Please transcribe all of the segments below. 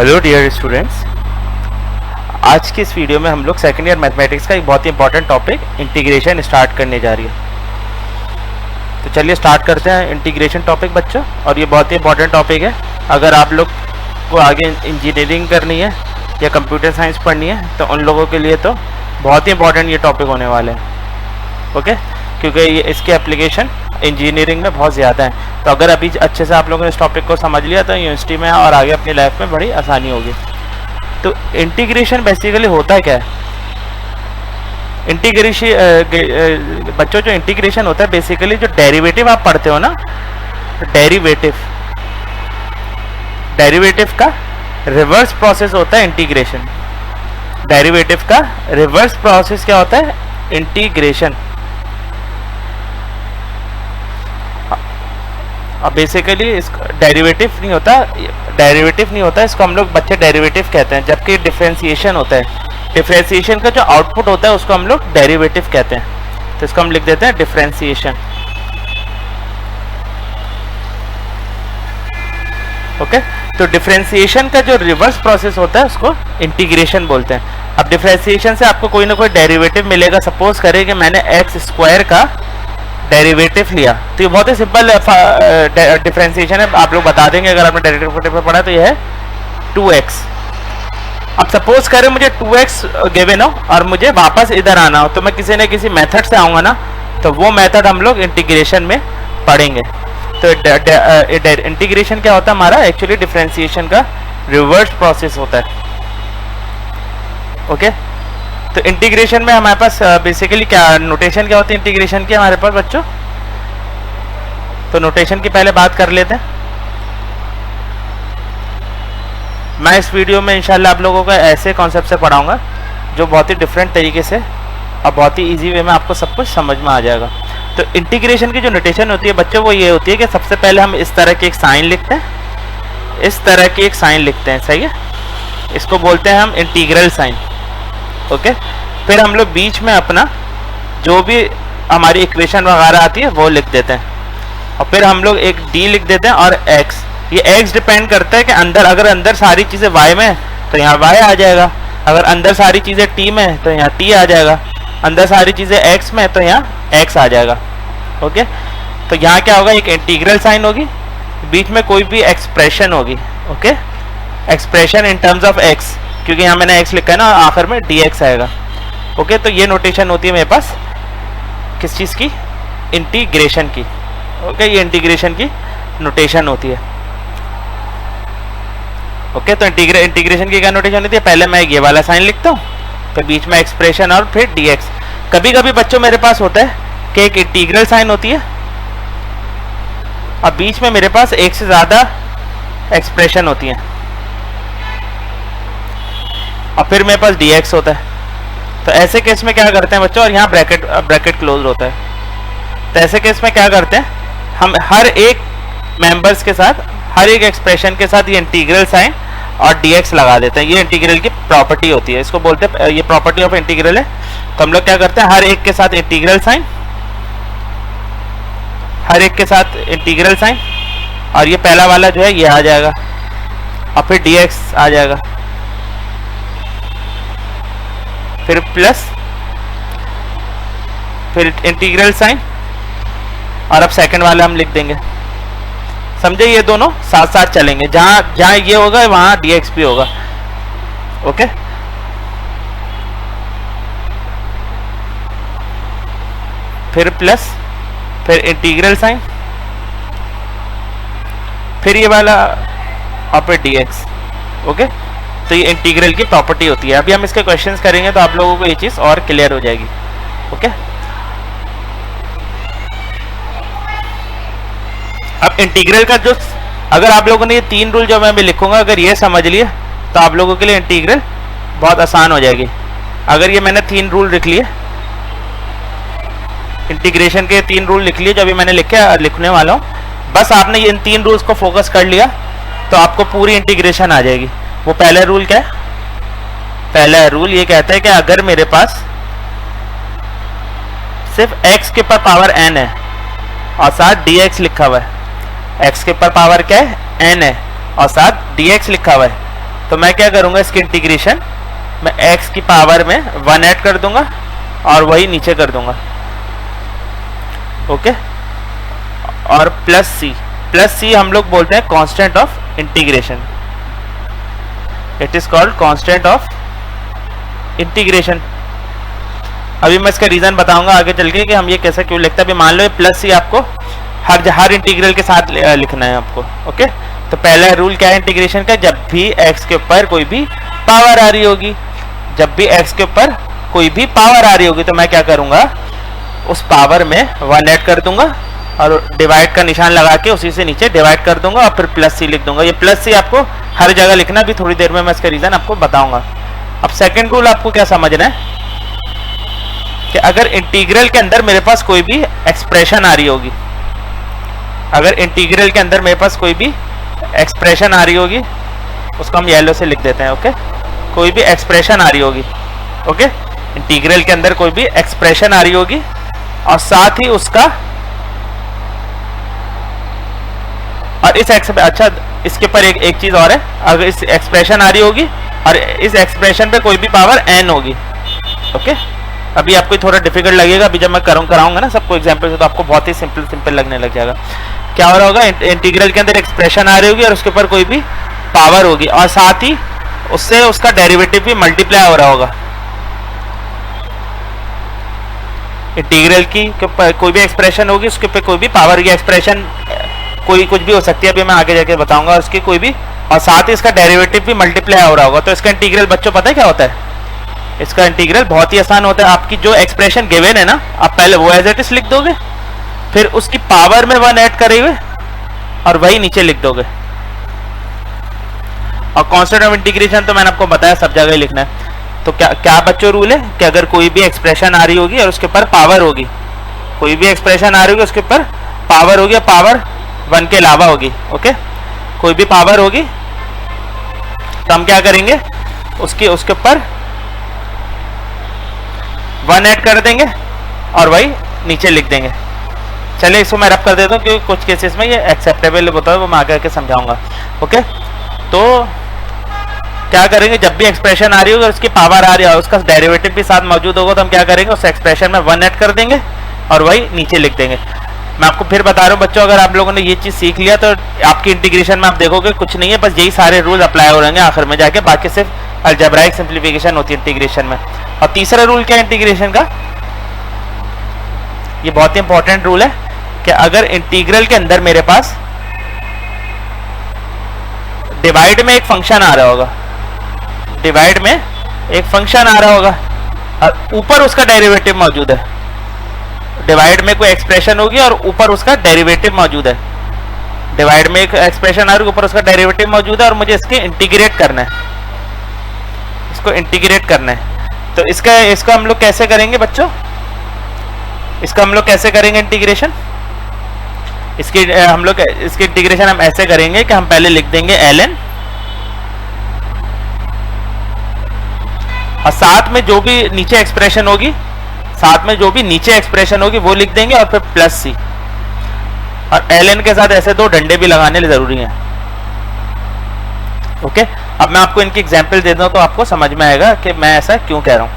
Hello dear students, आज की इस वीडियो में हम लोग सेकेंड ईयर मैथमेटिक्स का एक बहुत ही इंपॉर्टेंट टॉपिक इंटीग्रेशन स्टार्ट करने जा रही है। तो चलिए स्टार्ट करते हैं इंटीग्रेशन टॉपिक बच्चों। और ये बहुत ही इंपॉर्टेंट टॉपिक है। अगर आप लोग को आगे इंजीनियरिंग करनी है या कंप्यूटर साइंस पढ़नी है तो उन लोगों के लिए तो बहुत ही इंपॉर्टेंट ये टॉपिक होने वाले हैं। ओके, क्योंकि ये इसके एप्लीकेशन इंजीनियरिंग में बहुत ज़्यादा है। तो अगर अभी अच्छे से आप लोगों ने इस टॉपिक को समझ लिया तो यूनिवर्सिटी में और आगे अपनी लाइफ में बड़ी आसानी होगी। तो इंटीग्रेशन बेसिकली होता क्या है? इंटीग्रेशन बच्चों, जो इंटीग्रेशन होता है बेसिकली जो डेरिवेटिव आप पढ़ते हो ना, डेरिवेटिव का रिवर्स प्रोसेस होता है इंटीग्रेशन। डेरिवेटिव का रिवर्स प्रोसेस क्या होता है? इंटीग्रेशन। अब बेसिकली इसका डेरिवेटिव नहीं होता, इसको हम लोग बच्चे डेरिवेटिव कहते हैं, जबकि डिफरेंशिएशन होता है। डिफरेंशिएशन का जो आउटपुट होता है उसको हम लोग डेरिवेटिव कहते हैं। तो इसको हम लिख देते हैं डिफरेंशिएशन। ओके, तो डिफरेंशिएशन का जो रिवर्स प्रोसेस होता है उसको इंटीग्रेशन बोलते हैं। अब डिफरेंशिएशन से आपको कोई ना कोई डेरिवेटिव मिलेगा। सपोज करें कि मैंने एक्स स्क्वायर का डेरिवेटिव लिया, तो ये बहुत ही सिंपल डिफरेंशिएशन है, आप लोग बता देंगे अगर आपने डेरिवेटिव में पढ़ा। तो ये है 2x। अब सपोज करें मुझे 2x गिवन हो और मुझे वापस इधर आना हो, तो मैं किसी न किसी मेथड से आऊँगा ना, तो वो मेथड हम लोग इंटीग्रेशन में पढ़ेंगे। तो इंटीग्रेशन क्या होता है हमारा? एक्चुअली डिफरेंशिएशन का रिवर्स प्रोसेस होता है। ओके, तो इंटीग्रेशन में हमारे पास बेसिकली क्या नोटेशन क्या होती है इंटीग्रेशन की हमारे पास बच्चों? तो नोटेशन की पहले बात कर लेते हैं। मैं इस वीडियो में इंशाल्लाह आप लोगों को ऐसे कॉन्सेप्ट से पढ़ाऊंगा जो बहुत ही डिफरेंट तरीके से और बहुत ही इजी वे में आपको सब कुछ समझ में आ जाएगा। तो इंटीग्रेशन की जो नोटेशन होती है बच्चों, वो ये होती है कि सबसे पहले हम इस तरह की एक साइन लिखते हैं, सही है? इसको बोलते हैं हम इंटीग्रल साइन। ओके, फिर हम लोग बीच में अपना जो भी हमारी इक्वेशन वगैरह आती है वो लिख देते हैं, और फिर हम लोग एक डी लिख देते हैं और एक्स। ये एक्स डिपेंड करता है कि अगर अंदर सारी चीज़ें वाई में तो यहाँ वाई आ जाएगा, अगर अंदर सारी चीज़ें टी में तो यहाँ टी आ जाएगा, अंदर सारी चीज़ें एक्स में तो यहाँ एक्स आ जाएगा। ओके, तो यहाँ क्या होगा? एक इंटीग्रल साइन होगी, बीच में कोई भी एक्सप्रेशन होगी। Okay, expression in terms of x, क्योंकि यहाँ मैंने x लिखा है ना, आखिर में dx आएगा। ओके, तो ये नोटेशन होती है मेरे पास किस चीज़ की? इंटीग्रेशन की। ओके, ये इंटीग्रेशन की नोटेशन होती है। ओके, तो इंटीग्रेशन की क्या नोटेशन होती है? पहले मैं ये वाला साइन लिखता हूँ, फिर बीच में एक्सप्रेशन और फिर dx। कभी कभी बच्चों मेरे पास होता है कि एक इंटीग्रल साइन होती है और बीच में मेरे पास एक से ज़्यादा एक्सप्रेशन होती है, और फिर मेरे पास dx होता है। तो ऐसे केस में क्या करते हैं बच्चों? और यहाँ ब्रैकेट क्लोज होता है। तो ऐसे केस में क्या करते हैं? हम हर एक मेंबर्स के साथ, हर एक एक्सप्रेशन के साथ ये इंटीग्रल साइन और dx लगा देते हैं। ये इंटीग्रल की प्रॉपर्टी होती है, इसको बोलते हैं, ये प्रॉपर्टी ऑफ इंटीग्रल है। तो हम लोग क्या करते हैं? हर एक के साथ इंटीग्रल साइन, और ये पहला वाला जो है ये आ जाएगा, और फिर dx आ जाएगा, फिर प्लस, फिर इंटीग्रल साइन, और अब सेकंड वाला हम लिख देंगे। समझे? ये दोनों साथ साथ चलेंगे, जहां ये होगा वहां dx भी होगा। ओके, फिर प्लस, फिर इंटीग्रल साइन, फिर ये वाला, और फिर dx। ओके, तो ये इंटीग्रल की प्रॉपर्टी होती है। अभी हम इसके क्वेश्चंस करेंगे तो आप लोगों को ये चीज़ और क्लियर हो जाएगी। ओके, अब इंटीग्रल का जो, अगर आप लोगों ने ये 3 रूल जो मैं अभी लिखूंगा अगर ये समझ लिए तो आप लोगों के लिए इंटीग्रल बहुत आसान हो जाएगी। अगर ये मैंने 3 रूल लिख लिए, इंटीग्रेशन के 3 रूल लिख लिए जो अभी मैंने लिखने वाला हूँ, बस आपने इन 3 रूल्स को फोकस कर लिया तो आपको पूरी इंटीग्रेशन आ जाएगी। वो पहला रूल क्या है? पहला रूल ये कहता है कि अगर मेरे पास सिर्फ x के पावर n है और साथ dx लिखा हुआ है, x के पावर क्या है? n है और साथ dx लिखा हुआ है, तो मैं क्या करूंगा, इसकी इंटीग्रेशन मैं x की पावर में 1 ऐड कर दूंगा और वही नीचे कर दूंगा, ओके। और प्लस c हम लोग बोलते हैं constant of integration, it is called constant of integration. अभी मैं इसका रीजन बताऊंगा आगे चल के कि हम ये कैसे क्यों लिखते हैं। अभी मान लो प्लस c आपको हर इंटीग्रल के साथ लिखना है आपको, ओके। तो पहला रूल क्या है इंटीग्रेशन का, जब भी x के ऊपर कोई भी पावर आ रही होगी, जब भी x के ऊपर कोई भी पावर आ रही होगी तो मैं क्या करूंगा, उस पावर में 1 ऐड कर दूंगा और डिवाइड का निशान लगा के उसी से नीचे डिवाइड कर दूंगा और फिर प्लस c लिख दूंगा। ये प्लस c आपको हर जगह लिखना, भी थोड़ी देर में मैं इसका रीजन आपको बताऊंगा। अब सेकंड रूल आपको क्या समझना है कि अगर इंटीग्रल के अंदर मेरे पास कोई भी एक्सप्रेशन आ रही होगी, अगर इंटीग्रल के अंदर मेरे पास कोई भी एक्सप्रेशन आ रही होगी, उसको हम येलो से लिख देते हैं, ओके। कोई भी एक्सप्रेशन आ रही होगी, ओके, इंटीग्रल के अंदर कोई भी एक्सप्रेशन आ रही होगी और साथ ही उसका और अच्छा इसके ऊपर एक चीज और है, अगर इस एक्सप्रेशन आ रही होगी और इस एक्सप्रेशन पे कोई भी पावर n होगी, ओके। अभी आपको थोड़ा डिफिकल्ट लगेगा, अभी जब मैं कराऊंगा ना सबको एग्जांपल से तो आपको बहुत ही सिंपल लगने लग जाएगा। क्या हो रहा होगा, इंटीग्रल के अंदर एक्सप्रेशन आ रही होगी और उसके ऊपर कोई भी पावर होगी और साथ ही उससे उसका डेरिवेटिव भी मल्टीप्लाई हो रहा होगा। इंटीग्रल की कोई भी एक्सप्रेशन होगी, उसके ऊपर कोई भी पावर की एक्सप्रेशन कोई कुछ भी हो सकती है, अभी मैं आगे जाके बताऊंगा उसकी कोई भी, और साथ ही इसका डेरिवेटिव भी मल्टीप्लाई हो रहा होगा। तो इसका इंटीग्रल बच्चों पता है क्या होता है, इसका इंटीग्रल बहुत ही आसान होता है। आपकी जो एक्सप्रेशन गिवन है ना, आप पहले वो एज इट इज लिख दोगे, फिर उसकी पावर में 1 ऐड करेंगे और वही नीचे लिख दोगे। और कांस्टेंट ऑफ इंटीग्रेशन तो मैंने आपको बताया सब जगह ही लिखना है। तो क्या बच्चों रूल है कि अगर कोई भी एक्सप्रेशन आ रही होगी और उसके ऊपर पावर होगी, कोई भी एक्सप्रेशन आ रही होगी उसके ऊपर पावर होगी, पावर 1 के अलावा होगी, ओके। कोई भी पावर होगी तो हम क्या करेंगे, उसके ऊपर 1 ऐड कर देंगे और वही नीचे लिख देंगे। चलिए इसको मैं रब कर देता हूँ क्योंकि कुछ केसेस में ये एक्सेप्टेबल होता है, वो मैं आगे आके समझाऊंगा, ओके। तो क्या करेंगे, जब भी एक्सप्रेशन आ रही होगी और उसकी पावर आ रही है, उसका डेरिवेटिव भी साथ मौजूद होगा, तो हम क्या करेंगे, उस एक्सप्रेशन में 1 ऐड कर देंगे और वही नीचे लिख देंगे। मैं आपको फिर बता रहा हूँ बच्चों, अगर आप लोगों ने ये चीज सीख लिया तो आपकी इंटीग्रेशन में आप देखोगे कुछ नहीं है, बस यही सारे रूल अप्लाई हो रहेंगे आखिर में जाके, बाकी सिर्फ अलजेब्राइक सिंप्लीफिकेशन होती है इंटीग्रेशन में। और तीसरा रूल क्या है इंटीग्रेशन का, ये बहुत ही इंपॉर्टेंट रूल है कि अगर इंटीग्रल के अंदर मेरे पास डिवाइड में एक फंक्शन आ रहा होगा, डिवाइड में एक फंक्शन आ रहा होगा और ऊपर उसका डेरिवेटिव मौजूद है, डिवाइड में कोई एक्सप्रेशन होगी और ऊपर उसका डेरिवेटिव मौजूद है, डिवाइड में एक एक्सप्रेशन आ रही है ऊपर उसका डेरिवेटिव मौजूद है और मुझे इसके इंटीग्रेट करना है, इसको इंटीग्रेट करना है। तो इसका हम लोग कैसे करेंगे बच्चों, इसका हम लोग कैसे करेंगे इंटीग्रेशन, इसकी इंटीग्रेशन हम ऐसे करेंगे कि हम पहले लिख देंगे ln और साथ में जो भी नीचे एक्सप्रेशन होगी, साथ में जो भी नीचे एक्सप्रेशन होगी वो लिख देंगे और फिर प्लस c, और ln के साथ ऐसे 2 डंडे भी लगाने जरूरी हैं, ओके। अब मैं आपको इनकी एग्जांपल दे दूं तो आपको समझ में आएगा कि मैं ऐसा क्यों कह रहा हूं,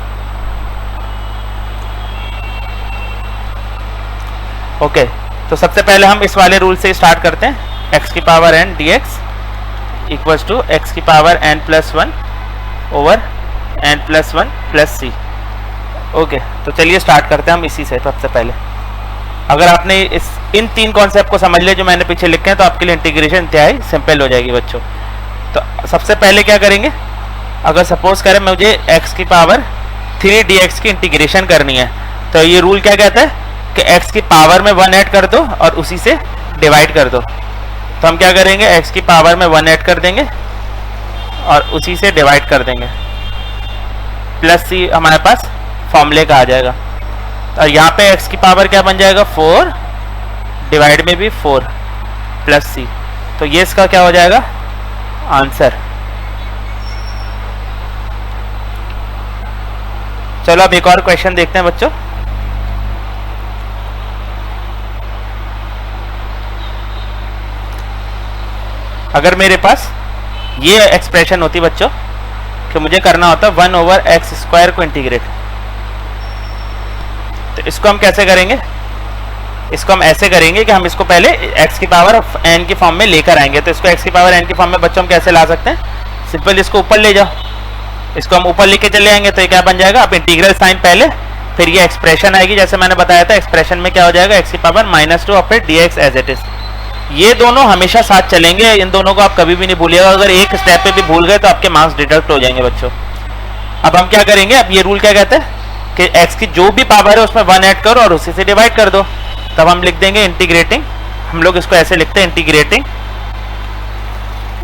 ओके। तो सबसे पहले हम इस वाले रूल से स्टार्ट करते हैं, x की power n dx equals to x की power n plus 1 over n plus 1 plus c, okay. तो चलिए स्टार्ट करते हैं हम इसी से। सबसे पहले अगर आपने इन 3 कॉन्सेप्ट को समझ लिया जो मैंने पीछे लिखे हैं तो आपके लिए इंटीग्रेशन इंतहाई सिंपल हो जाएगी बच्चों। तो सबसे पहले क्या करेंगे, अगर सपोज करें मुझे x की पावर 3 dx की इंटीग्रेशन करनी है, तो ये रूल क्या कहता है कि x की पावर में 1 ऐड कर दो और उसी से डिवाइड कर दो। तो हम क्या करेंगे, x की पावर में 1 ऐड कर देंगे और उसी से डिवाइड कर देंगे, प्लस c हमारे पास फॉर्मूले का आ जाएगा। और यहाँ पे x की पावर क्या बन जाएगा 4, डिवाइड में भी 4 प्लस c, तो ये इसका क्या हो जाएगा आंसर। चलो अब एक और क्वेश्चन देखते हैं बच्चों। अगर मेरे पास ये एक्सप्रेशन होती बच्चों कि मुझे करना होता है 1/x² को इंटीग्रेट। तो इसको हम कैसे करेंगे, इसको हम ऐसे करेंगे कि हम इसको पहले x की पावर n की फॉर्म में लेकर आएंगे। तो इसको x की पावर n की फॉर्म में बच्चों हम कैसे ला सकते हैं, सिंपल इसको ऊपर ले जाओ, इसको हम ऊपर लेके चले आएंगे तो ये क्या बन जाएगा, अब इंटीग्रल साइन पहले, फिर ये एक्सप्रेशन आएगी जैसे मैंने बताया था। एक्सप्रेशन में क्या हो जाएगा, x की पावर -2 और फिर dx एज इट इज। ये दोनों हमेशा साथ चलेंगे, इन दोनों को आप कभी भी नहीं भूलिएगा। अगर एक स्टेप पे भी भूल गए तो आपके मार्क्स डिडक्ट हो जाएंगे बच्चों। अब हम क्या करेंगे, अब ये रूल क्या कहते हैं कि x की जो भी पावर है उसमें 1 ऐड करो और उसी से डिवाइड कर दो। तब हम लिख देंगे इंटीग्रेटिंग, हम लोग इसको ऐसे लिखते हैं integrating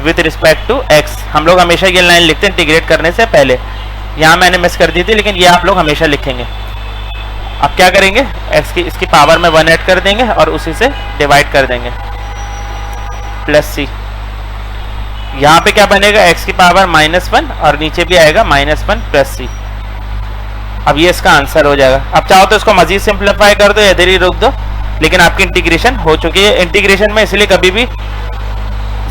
with respect to x। हम लोग हमेशा ये लाइन लिखते हैं इंटीग्रेट करने से पहले, यहाँ मैंने मिस कर दी थी लेकिन ये आप लोग हमेशा लिखेंगे। अब क्या करेंगे, x की इसकी पावर में 1 ऐड कर देंगे और उसी से डिवाइड कर देंगे प्लस c। यहाँ पे क्या बनेगा, x की पावर -1 और नीचे भी आएगा -1 प्लस c। अब ये इसका आंसर हो जाएगा। अब चाहो तो इसको मजीद सिंप्लीफाई कर दो या इधर ही रोक दो, लेकिन आपकी इंटीग्रेशन हो चुकी है। इंटीग्रेशन में इसलिए कभी भी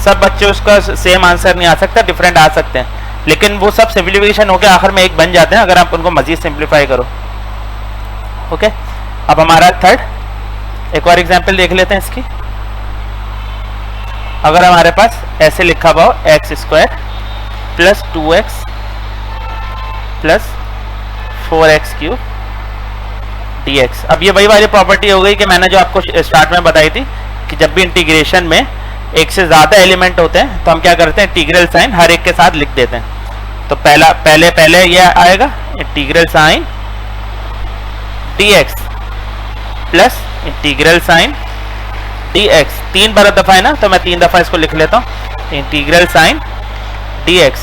सब बच्चे उसका सेम आंसर नहीं आ सकता, डिफरेंट आ सकते हैं, लेकिन वो सब सिंप्लीफिकेशन होकर आखिर में एक बन जाते हैं अगर आप उनको मजीद सिंप्लीफाई करो। ओके, अब हमारा थर्ड एक और एग्जांपल देख लेते हैं इसकी। अगर हमारे पास ऐसे लिखा हुआ हो x² plus 2x plus 4x³ dx। अब ये वही वाली प्रॉपर्टी हो गई कि मैंने जो आपको स्टार्ट में बताई थी कि जब भी इंटीग्रेशन में एक से ज्यादा एलिमेंट होते हैं तो हम क्या करते हैं, इंटीग्रल साइन हर एक के साथ लिख देते हैं। तो पहले ये आएगा integral sine dx plus integral sine dx। 3 बार दफा है ना, तो मैं 3 दफा इसको लिख लेता हूँ, इंटीग्रल साइन dx।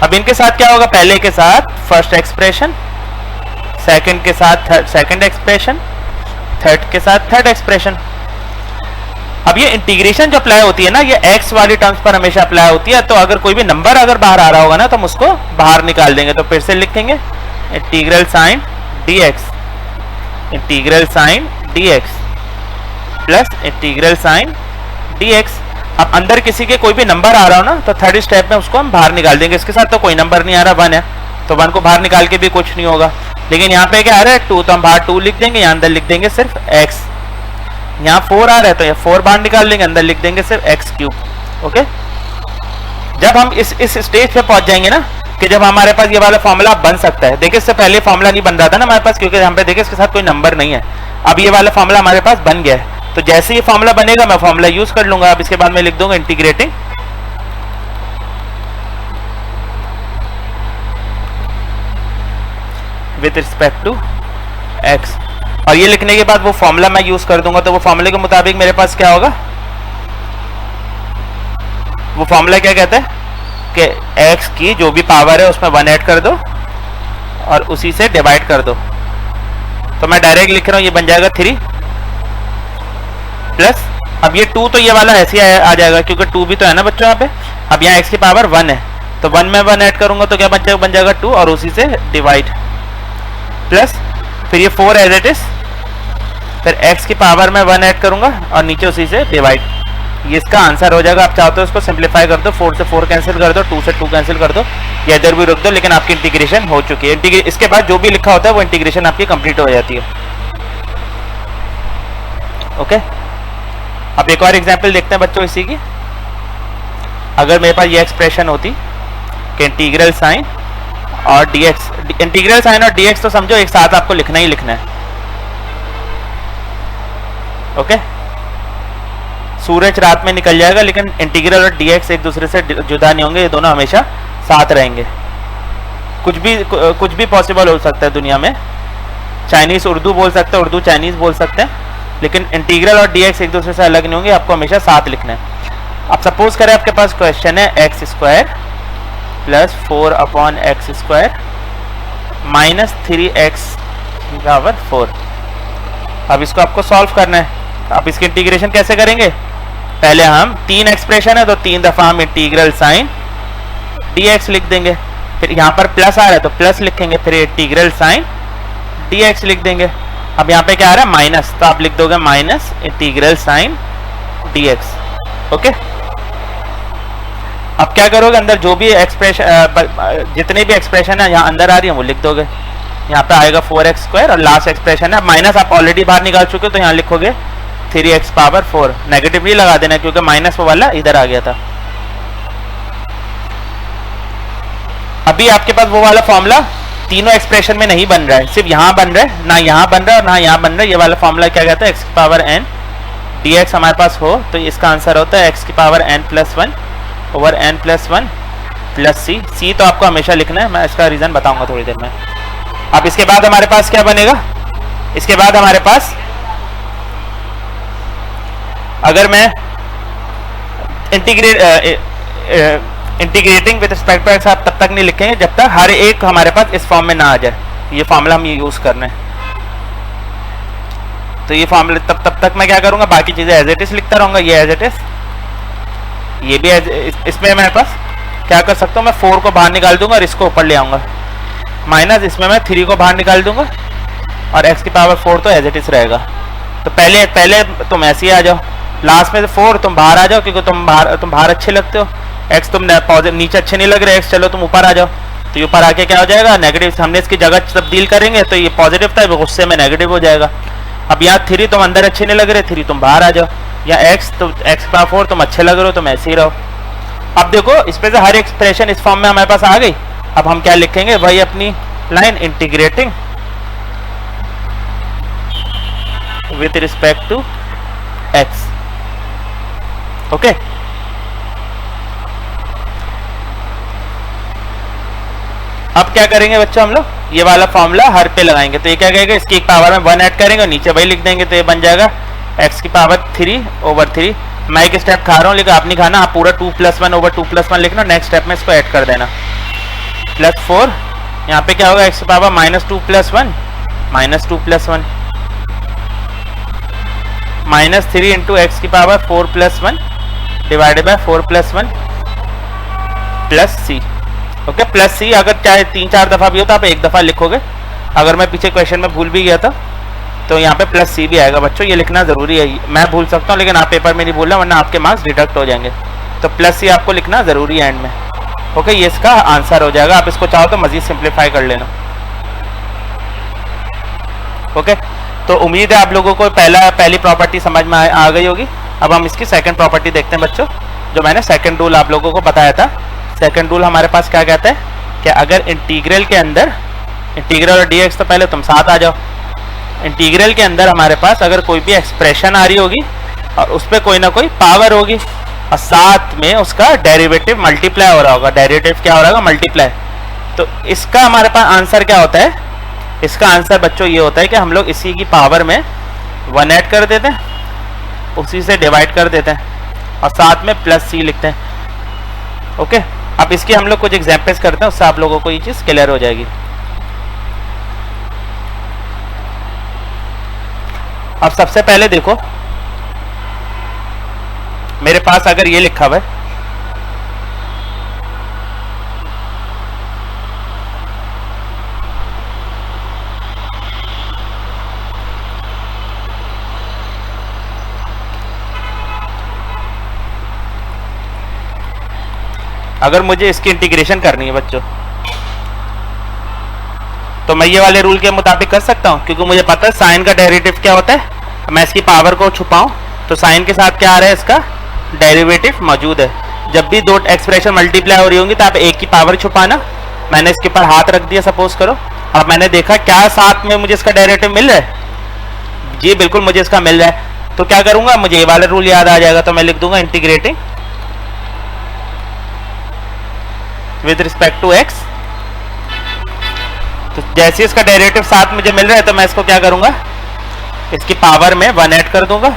अब इनके साथ क्या होगा, पहले के साथ फर्स्ट एक्सप्रेशन, सेकंड के साथ सेकंड एक्सप्रेशन, थर्ड के साथ थर्ड एक्सप्रेशन। अब ये इंटीग्रेशन जो अप्लाई होती है ना, ये x वाली टर्म्स पर हमेशा अप्लाई होती है। तो अगर कोई भी नंबर अगर बाहर आ रहा होगा ना तो हम उसको बाहर निकाल देंगे। तो फिर से लिखेंगे integral sine dx, integral sine dx plus integral sine dx। अब अंदर किसी के कोई भी नंबर आ रहा हो ना तो थर्ड स्टेप में उसको हम बाहर निकाल देंगे। इसके साथ तो कोई नंबर नहीं आ रहा, 1 है, तो 1 को बाहर निकाल के भी कुछ नहीं होगा। लेकिन यहाँ पे क्या आ रहा है, 2, तो हम बाहर 2 लिख देंगे, यहाँ अंदर लिख देंगे सिर्फ x। यहाँ 4 आ रहा है तो ये 4 बाहर निकाल लेंगे, अंदर लिख देंगे सिर्फ x³। ओके, जब हम इस स्टेज पे पहुंच जाएंगे ना कि जब हमारे पास ये वाला फॉर्मूला बन सकता है। देखिए इससे पहले फॉर्मूला नहीं बन रहा था ना हमारे पास, क्योंकि यहाँ पे देखिए इसके साथ कोई नंबर नहीं है। अब ये वाला फॉर्मूला हमारे पास बन गया है, तो जैसे ये फॉर्मूला बनेगा मैं फॉर्मूला यूज कर लूंगा। अब इसके बाद मैं लिख दूंगा integrating with respect to x। और ये लिखने के बाद वो फॉर्मूला मैं यूज कर दूंगा। तो वो फॉर्मूले के मुताबिक मेरे पास क्या होगा, वो फॉर्मूला क्या कहता है कि x की जो भी पावर है उसमें 1 ऐड कर दो और उसी से डिवाइड कर दो। तो मैं डायरेक्ट लिख रहा हूं, ये बन जाएगा 3 प्लस, अब ये 2 तो ये वाला ऐसे ही आ जाएगा क्योंकि 2 भी तो है ना बच्चों यहाँ पे। अब यहाँ x की पावर 1 है तो 1 में 1 ऐड करूंगा तो क्या बन जाएगा 2 और उसी से डिवाइड प्लस, फिर ये 4 एज इट इज, फिर x की पावर में 1 ऐड करूंगा और नीचे उसी से डिवाइड। ये इसका आंसर हो जाएगा। आप चाहते हो इसको सिंप्लीफाई कर दो, 4 से 4 कैंसिल कर दो, 2 से 2 कैंसिल कर दो, या इधर भी रख दो, लेकिन आपकी इंटीग्रेशन हो चुकी है। इसके बाद जो भी लिखा होता है वो इंटीग्रेशन आपकी कंप्लीट हो जाती है। ओके, अब एक और एग्जांपल देखते हैं बच्चों इसी की। अगर मेरे पास ये एक्सप्रेशन होती कि इंटीग्रल साइन और dx, इंटीग्रल साइन और dx तो समझो एक साथ आपको लिखना ही लिखना है। ओके, सूरज रात में निकल जाएगा लेकिन इंटीग्रल और dx एक दूसरे से जुदा नहीं होंगे, ये दोनों हमेशा साथ रहेंगे। कुछ भी पॉसिबल हो सकता है दुनिया में। चाइनीज उर्दू बोल सकते हैं, उर्दू चाइनीज बोल सकते हैं, लेकिन इंटीग्रल और dx एक दूसरे से अलग नहीं होंगे, आपको हमेशा साथ लिखना है। अब सपोज करें आपके पास क्वेश्चन है x² plus 4/x² minus 3x⁴। अब इसको आपको सॉल्व करना है। आप इसकी इंटीग्रेशन कैसे करेंगे, पहले हम 3 एक्सप्रेशन है तो 3 दफा हम इंटीग्रल साइन dx लिख देंगे, फिर यहाँ पर प्लस आ रहा है तो प्लस लिखेंगे, फिर इंटीग्रल साइन dx लिख देंगे। अब यहाँ पे क्या आ रहा है माइनस, तो आप लिख दोगे minus integral sine dx। Okay, अब क्या करोगे, अंदर जो भी एक्सप्रेशन, जितने भी एक्सप्रेशन है यहाँ अंदर आ रही है वो लिख दोगे। यहाँ पे आएगा 4x² और लास्ट एक्सप्रेशन है माइनस, आप ऑलरेडी बाहर निकाल चुके हो तो यहाँ लिखोगे 3x⁴। नेगेटिव नहीं लगा देना क्योंकि माइनस वो वाला इधर आ गया था। अभी आपके पास वो वाला फॉर्मूला तीनों एक्सप्रेशन में नहीं बन रहा है, सिर्फ यहाँ बन रहा है, ना यहाँ बन रहा है और ना यहाँ बन रहा है। ये वाला फॉर्मूला क्या कहता है, x⁴n dx हमारे पास हो तो इसका आंसर होता है x⁴n+1 over n+1 plus c। तो आपको हमेशा लिखना है, मैं इसका रीजन बताऊंगा थोड़ी देर में। अब इसके बाद हमारे पास क्या बनेगा, इसके बाद हमारे पास अगर मैं integrating with respect to x आप तब तक नहीं लिखेंगे जब तक हर एक हमारे पास इस फॉर्म में ना आ जाए। ये फॉर्मूला हम ये यूज करना है, तो ये फॉर्मूला तब तक मैं क्या करूंगा, बाकी चीजें एज इट इज लिखता रहूंगा। ये एज इट इज, ये भी इसमें मेरे पास क्या कर सकता हूँ, मैं 4 को बाहर निकाल दूंगा और इसको ऊपर ले आऊंगा, माइनस इसमें मैं 3 को बाहर निकाल दूंगा और x⁴ तो एज इट इज रहेगा। तो पहले तुम ऐसे ही आ जाओ, लास्ट में 4 तुम बाहर आ जाओ क्योंकि तुम बाहर अच्छे लगते हो। x तुम नीचे अच्छे नहीं लग रहे, x चलो तुम ऊपर आ जाओ। तो ये ऊपर आके क्या हो जाएगा, नेगेटिव। हमने इसकी जगह तब्दील करेंगे तो ये पॉजिटिव था, गुस्से में नेगेटिव हो जाएगा। अब यहाँ 3 तुम अंदर अच्छे नहीं लग रहे, 3 तुम बाहर आ जाओ। या x तो x⁴ तुम अच्छे लग रहे हो, तुम ऐसे ही रहो। अब देखो इस पे से हर एक्सप्रेशन इस फॉर्म में हमारे पास आ गई। अब हम क्या लिखेंगे, वही अपनी line integrating with respect to x। Okay, अब क्या करेंगे बच्चों, हम लोग ये वाला फॉर्मूला हर पे लगाएंगे। तो ये क्या कहेगा, इसकी एक पावर में 1 ऐड करेंगे और नीचे वही लिख देंगे। तो ये बन जाएगा x⁴/3 मैं एक स्टेप खा रहा हूँ लेकिन आप नहीं खाना, आप पूरा 2+1 ओवर 2+1 लिखना। नेक्स्ट स्टेप में इसको ऐड कर देना, +4। यहाँ पे क्या होगा, x⁴ -2+1 -2+1 -3 into x⁴+1 divided by 4+1 plus c। Okay, plus c अगर चाहे 3-4 दफा भी हो तो आप एक दफा लिखोगे। अगर मैं पीछे क्वेश्चन में भूल भी गया था तो यहाँ पे प्लस c भी आएगा। बच्चों ये लिखना जरूरी है, मैं भूल सकता हूँ लेकिन आप पेपर में नहीं भूलना वरना आपके मार्क्स डिडक्ट हो जाएंगे। तो प्लस c आपको लिखना जरूरी है एंड में। ओके, ये इसका आंसर हो जाएगा। आप इसको चाहो तो मजीद सिंप्लीफाई कर लेना। ओके, तो उम्मीद है आप लोगों को पहली प्रॉपर्टी समझ में आ गई होगी। अब हम इसकी सेकंड प्रॉपर्टी देखते हैं बच्चों, जो मैंने सेकंड रूल आप लोगों को बताया था। सेकंड रूल हमारे पास क्या कहता है कि अगर इंटीग्रल के अंदर, इंटीग्रल और dx तो पहले तुम साथ आ जाओ। इंटीग्रल के अंदर हमारे पास अगर कोई भी एक्सप्रेशन आ रही होगी और उस पर कोई ना कोई पावर होगी और साथ में उसका डेरिवेटिव मल्टीप्लाई हो रहा होगा। डेरिवेटिव क्या हो रहा होगा, मल्टीप्लाई। तो इसका हमारे पास आंसर क्या होता है, इसका आंसर बच्चों ये होता है कि हम लोग इसी की पावर में 1 ऐड कर देते हैं, उसी से डिवाइड कर देते हैं और साथ में प्लस c लिखते हैं। ओके, अब इसकी हम लोग कुछ एग्जाम्पल्स करते हैं, उससे आप लोगों को ये चीज क्लियर हो जाएगी। अब सबसे पहले देखो मेरे पास अगर ये लिखा हुआ है अगर मुझे इसकी इंटीग्रेशन करनी है बच्चों तो मैं ये वाले रूल के मुताबिक कर सकता हूँ क्योंकि मुझे पता है साइन का डेरिवेटिव क्या होता है। मैं इसकी पावर को छुपाऊं तो साइन के साथ क्या आ रहा है, इसका डेरिवेटिव मौजूद है। जब भी दो एक्सप्रेशन मल्टीप्लाई हो रही होंगी तो आप एक की पावर छुपाना। मैंने इसके ऊपर हाथ रख दिया सपोज करो, अब मैंने देखा क्या साथ में मुझे इसका डेरिवेटिव मिल रहा है, जी बिल्कुल मुझे इसका मिल रहा है। तो क्या करूंगा, मुझे ये वाला रूल याद आ जाएगा, तो मैं लिख दूंगा integrating with respect to X. तो जैसे इसका डेरिवेटिव साथ मुझे मिल रहा है तो मैं इसको क्या करूंगा, इसकी पावर में 1 ऐड कर दूंगा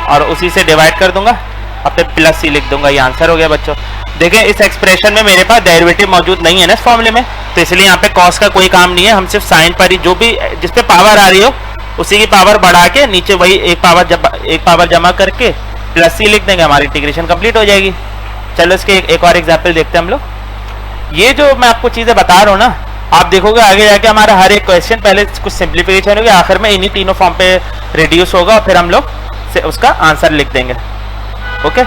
और उसी से डिवाइड कर दूंगा और फिर प्लस c लिख दूंगा। ये आंसर हो गया बच्चों। देखें इस एक्सप्रेशन में मेरे पास डेरिवेटिव मौजूद नहीं है ना इस फॉर्मूले में, तो इसलिए यहाँ पे कॉस का कोई काम नहीं है। हम सिर्फ साइन पर ही जो भी जिस पे पावर आ रही हो उसी की पावर बढ़ा के नीचे वही एक पावर जमा करके प्लस c लिख देंगे, हमारी इंटीग्रेशन कंप्लीट हो जाएगी। चलो इसके एक और एग्जाम्पल देखते हैं हम लोग। ये जो मैं आपको चीजें बता रहा हूँ ना, आप देखोगे आगे जाके हमारा हर एक क्वेश्चन पहले कुछ सिंप्लीफिकेशन होगी, आखिर में इन्हीं तीनों फॉर्म पे रिड्यूस होगा और फिर हम लोग से उसका आंसर लिख देंगे। ओके,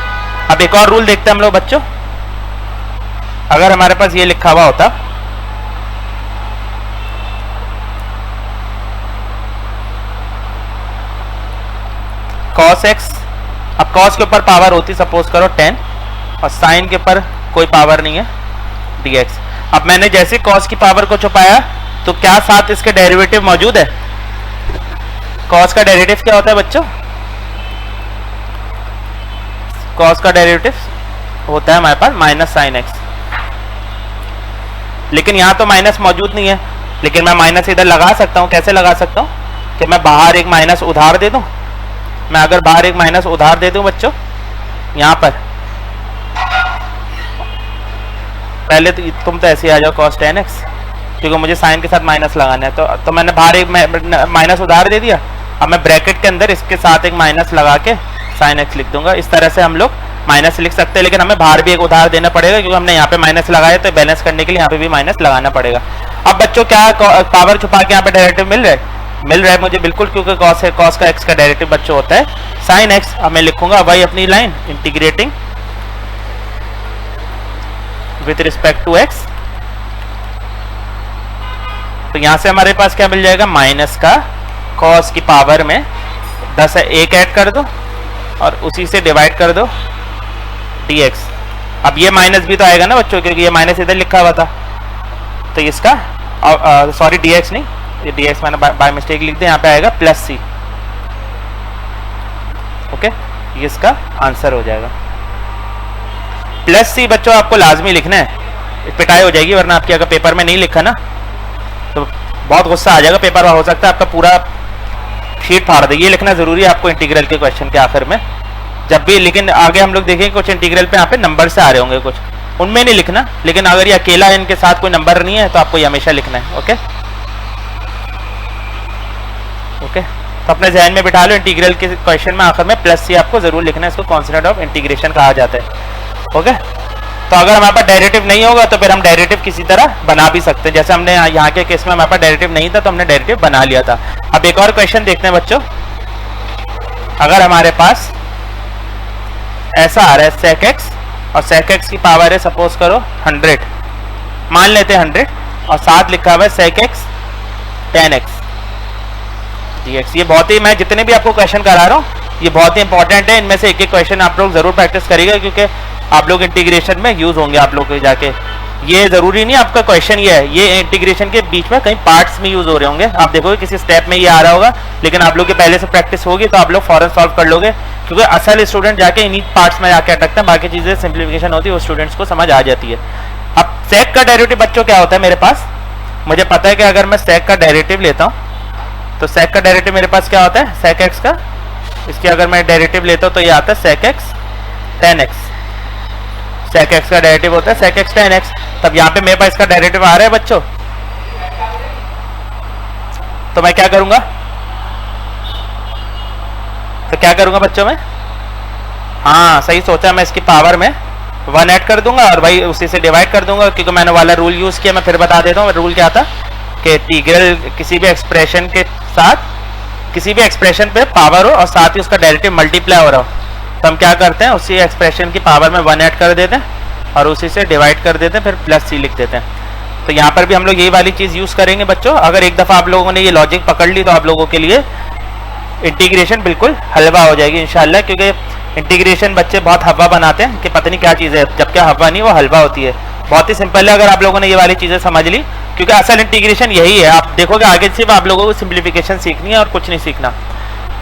अब एक और रूल देखते हैं हम लोग बच्चों। अगर हमारे पास ये लिखा हुआ होता cos x, अब cos के ऊपर पावर होती सपोज करो 10 और sin के ऊपर कोई पावर नहीं है dx। अब मैंने जैसे cos की पावर को छुपाया तो क्या साथ इसके डेरिवेटिव मौजूद है? cos का डेरिवेटिव क्या होता है बच्चों? cos का डेरिवेटिव होता है हमारे पास माइनस साइन एक्स, लेकिन यहाँ तो माइनस मौजूद नहीं है, लेकिन मैं माइनस इधर लगा सकता हूँ। कैसे लगा सकता हूँ कि मैं बाहर एक माइनस उधार दे दूँ। मैं अगर बाहर एक माइनस उधार दे दूँ बच्चों, यहाँ पर पहले तो तुम तो ऐसे आ जाओ cos 10x, क्योंकि मुझे साइन के साथ माइनस लगाना है। तो मैंने बाहर एक माइनस उधार दे दिया। अब मैं ब्रैकेट के अंदर इसके साथ एक माइनस लगा के साइन एक्स लिख दूंगा। इस तरह से हम लोग माइनस लिख सकते हैं, लेकिन हमें बाहर भी एक उधार देना पड़ेगा, क्योंकि हमने यहाँ पे माइनस लगाया तो बैलेंस करने के लिए यहाँ पे भी माइनस लगाना पड़ेगा। अब बच्चों क्या पावर छुपा के यहाँ पे डेरिवेटिव मिल रहा है मुझे बिल्कुल, क्योंकि cos है, cos का x का डेरिवेटिव बच्चों होता है साइन एक्स। अब मैं लिखूंगा वही अपनी line integrating with respect to x। तो यहां से हमारे पास क्या मिल जाएगा? माइनस का cos की पावर में 10 है, 1 ऐड कर दो और उसी से डिवाइड कर दो dx। अब ये माइनस भी तो आएगा ना बच्चों, क्योंकि ये माइनस इधर लिखा हुआ था। तो इसका सॉरी dx नहीं, ये dx मैंने बाय मिस्टेक लिख दिया, यहाँ पे आएगा प्लस c। ओके, ये इसका आंसर हो जाएगा। प्लस c बच्चों आपको लाजमी लिखना है, पिटाई हो जाएगी वरना आपके अगर पेपर में नहीं लिखा ना तो बहुत गुस्सा आ जाएगा पेपर, हो सकता है आपका पूरा शीट फाड़ देगी। ये लिखना जरूरी है आपको इंटीग्रल के क्वेश्चन के आखिर में जब भी। लेकिन आगे हम लोग देखेंगे कुछ इंटीग्रल पे यहाँ पे नंबर से आ रहे होंगे कुछ, उनमें नहीं लिखना, लेकिन अगर ये अकेला है इनके साथ कोई नंबर नहीं है तो आपको ये हमेशा लिखना है। ओके ओके, तो अपने जहन में बिठा लो इंटीग्रल के क्वेश्चन में आखिर में प्लस सी आपको जरूर लिखना है, इसको कॉन्सेप्ट ऑफ इंटीग्रेशन कहा जाता है। ओके, तो अगर हमारे पास डेरिवेटिव नहीं होगा तो फिर हम डेरिवेटिव किसी तरह बना भी सकते हैं। जैसे हमने यहाँ के केस में हमारे पास डेरिवेटिव नहीं था तो हमने डेरिवेटिव बना लिया था। अब एक और क्वेश्चन देखते हैं बच्चों। अगर हमारे पास ऐसा आ रहा है sec x और sec x की पावर है सपोज करो 100, मान लेते हैं 100, और साथ लिखा हुआ है sec x tan x dx। ये बहुत ही, मैं जितने भी आपको क्वेश्चन करा रहा हूँ ये बहुत ही इंपॉर्टेंट है, इनमें से एक एक क्वेश्चन आप लोग जरूर प्रैक्टिस करिएगा, क्योंकि आप लोग इंटीग्रेशन में यूज होंगे आप लोग के जाके। ये जरूरी नहीं आपका क्वेश्चन ये है, ये इंटीग्रेशन के बीच में कई पार्ट्स में यूज हो रहे होंगे। आप देखोगे किसी स्टेप में ये आ रहा होगा, लेकिन आप लोग के पहले से प्रैक्टिस होगी तो आप लोग फौरन सॉल्व कर लोगे, क्योंकि असल स्टूडेंट जाके इन्हीं पार्ट्स में जाके अटकते हैं, बाकी चीजें सिंप्लीफिकेशन होती है वो स्टूडेंट्स को समझ आ जाती है। अब सेक का डेरिवेटिव बच्चों क्या होता है मेरे पास? मुझे पता है कि अगर मैं सेक का डेरिवेटिव लेता हूँ तो सेक का डेरिवेटिव मेरे पास क्या होता है? सेक एक्स का, इसकी अगर मैं डेरिवेटिव लेता हूँ तो ये आता है sec X tan X. Sec X का डेरिवेटिव होता है सेक एक्स टेन एक्स। तब यहाँ पे मेरे पास इसका डेरिवेटिव आ रहा है बच्चों, तो मैं क्या करूंगा? तो क्या करूंगा बच्चों में? हाँ सही सोचा, मैं इसकी पावर में 1 ऐड कर दूंगा और भाई उसी से डिवाइड कर दूंगा, क्योंकि मैंने वाला रूल यूज किया। मैं फिर बता देता हूँ रूल क्या था कि इंटीग्रल किसी भी एक्सप्रेशन के साथ, किसी भी एक्सप्रेशन पे पावर हो और साथ ही उसका डेरिवेटिव मल्टीप्लाई हो रहा हो तो हम क्या करते हैं, उसी एक्सप्रेशन की पावर में 1 ऐड कर देते हैं और उसी से डिवाइड कर देते हैं, फिर प्लस सी लिख देते हैं। तो यहाँ पर भी हम लोग यही वाली चीज यूज करेंगे बच्चों। अगर एक दफा आप लोगों ने ये लॉजिक पकड़ ली तो आप लोगों के लिए इंटीग्रेशन बिल्कुल हलवा हो जाएगी इंशाल्लाह, क्योंकि इंटीग्रेशन बच्चे बहुत हवा बनाते हैं कि पता नहीं क्या चीज़ है, जबकि हवा नहीं वो हलवा होती है। बहुत ही सिंपल है अगर आप लोगों ने ये वाली चीज़ें समझ ली, क्योंकि असल इंटीग्रेशन यही है। आप देखोगे आगे सिर्फ आप लोगों को सिंप्लीफिकेशन सीखनी है और कुछ नहीं सीखना।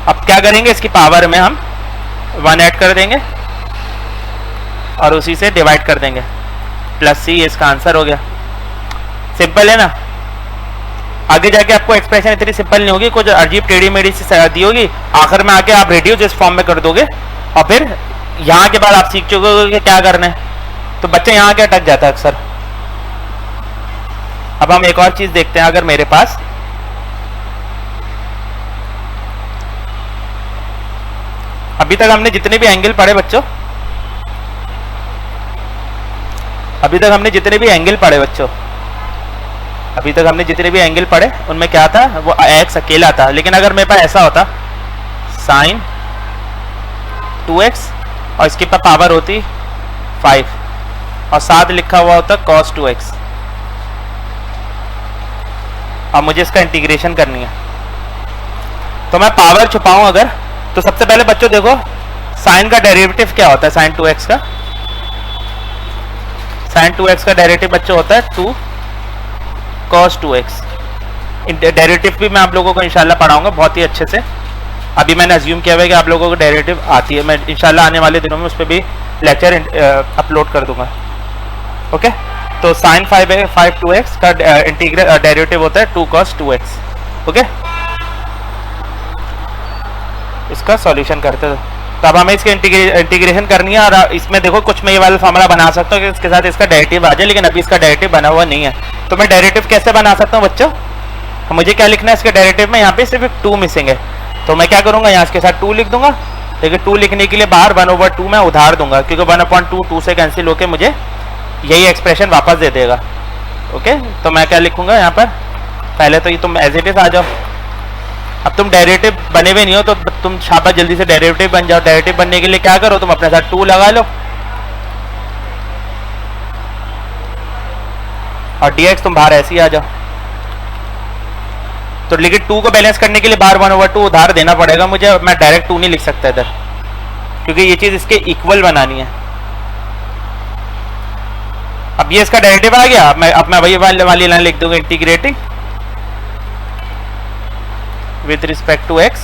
अब क्या करेंगे, इसकी पावर में हम 1 ऐड कर देंगे और उसी से डिवाइड कर देंगे, प्लस सी, इसका आंसर हो गया। सिंपल है ना। आगे जाके आपको एक्सप्रेशन इतनी सिंपल नहीं होगी, कुछ अजीब टेढ़ी मेढ़ी सी दी होगी, आखिर में आके आप रेडियो इस फॉर्म में कर दोगे और फिर यहाँ के बाद आप सीख चुके हो कि क्या करना है, तो बच्चे यहाँ के अटक जाता है अक्सर। अब हम एक और चीज देखते हैं। अगर मेरे पास अभी तक हमने जितने भी एंगल पढ़े बच्चों, अभी तक हमने जितने भी एंगल पढ़े उनमें क्या था, वो एक्स अकेला था। लेकिन अगर मेरे पास ऐसा होता साइन 2x और इसके पर पावर होती 5 और साथ लिखा हुआ होता cos 2x। अब मुझे इसका इंटीग्रेशन करनी है, तो मैं पावर छुपाऊं अगर, तो सबसे पहले बच्चों देखो साइन का डेरिवेटिव क्या होता है। साइन 2x का, साइन 2x का डेरिवेटिव बच्चों होता है 2 cos 2x। डेरिवेटिव भी मैं आप लोगों को इंशाल्लाह पढ़ाऊंगा बहुत ही अच्छे से। अभी मैंने अज्यूम किया हुआ है कि आप लोगों को डेरिवेटिव आती है, मैं इंशाल्लाह आने वाले दिनों में उस पर भी लेक्चर अपलोड कर दूंगा। ओके, तो साइन 5 2x का इंटीग्रल डेरिवेटिव होता है 2 cos 2x। ओके, इसका सॉल्यूशन करते हैं। तो अब हमें इसके इंटीग्रेशन करनी है, और इसमें देखो कुछ मैं ये वाला फॉर्मूला बना सकता हूँ कि इसके साथ इसका डेरिवेटिव आ जाए, लेकिन अभी इसका डेरिवेटिव बना हुआ नहीं है। तो मैं डेरिवेटिव कैसे बना सकता हूँ बच्चों? मुझे क्या लिखना है इसके डेरिवेटिव में? यहाँ पे सिर्फ 2 मिसिंग है, तो मैं क्या करूंगा, यहाँ इसके साथ 2 लिख दूंगा। लेकिन 2 लिखने के लिए बाहर 1/2 मैं उधार दूंगा, क्योंकि 1/2 2 से कैंसिल होकर मुझे यही एक्सप्रेशन वापस दे देगा। ओके, तो मैं क्या लिखूंगा यहाँ पर? पहले तो ये तुम एज इट इज आ जाओ। अब तुम डेरिवेटिव बने हुए नहीं हो तो तुम शाबाश जल्दी से डेरिवेटिव बन जाओ। डेरिवेटिव बनने के लिए क्या करो, तुम अपने साथ 2 लगा लो और dx तुम बाहर ऐसे ही आ जाओ। तो लेकिन 2 को बैलेंस करने के लिए बाहर 1/2 उधार देना पड़ेगा मुझे। मैं डायरेक्ट 2 नहीं लिख सकता इधर, क्योंकि ये चीज इसके इक्वल बनानी है। अब ये इसका डेरिवेटिव आ गया। अब मैं वही वाली लाइन लिख दूंगा, integrating with respect to x।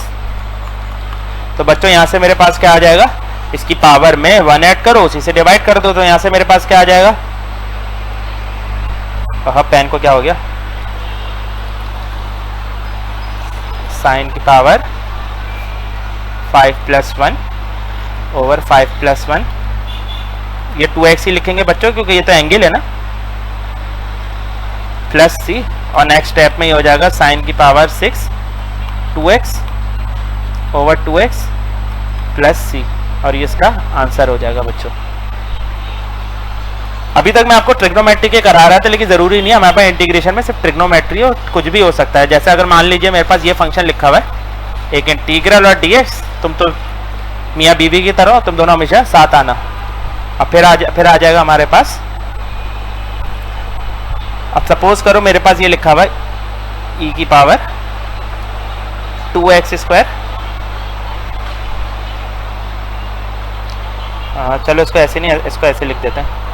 तो बच्चों यहां से मेरे पास क्या आ जाएगा, इसकी पावर में 1 ऐड करो, उसी से डिवाइड कर दो, तो यहां से मेरे पास क्या आ जाएगा? पेन को क्या हो गया? साइन की पावर 5 + 1 ओवर 5 + 1। ये 2x ही लिखेंगे बच्चों, क्योंकि ये तो एंगल है ना, प्लस c। और नेक्स्ट स्टेप में ये हो जाएगा साइन की power 6 2x over 2x plus c, और ये इसका आंसर हो जाएगा बच्चों। अभी तक मैं आपको ट्रिग्नोमेट्री के करा रहा था, लेकिन जरूरी नहीं है, हमारे पास इंटीग्रेशन में सिर्फ ट्रिग्नोमेट्री और कुछ भी हो सकता है। जैसे अगर मान लीजिए मेरे पास ये फंक्शन लिखा हुआ है, एक इंटीग्रल और dx, तुम तो मियाँ बीवी की तरह, तुम दोनों हमेशा साथ आना। अब फिर आ जाएगा हमारे पास। अब सपोज करो मेरे पास ये लिखा हुआ है e की पावर 2x²। चलो इसको ऐसे नहीं, इसको ऐसे लिख देते हैं।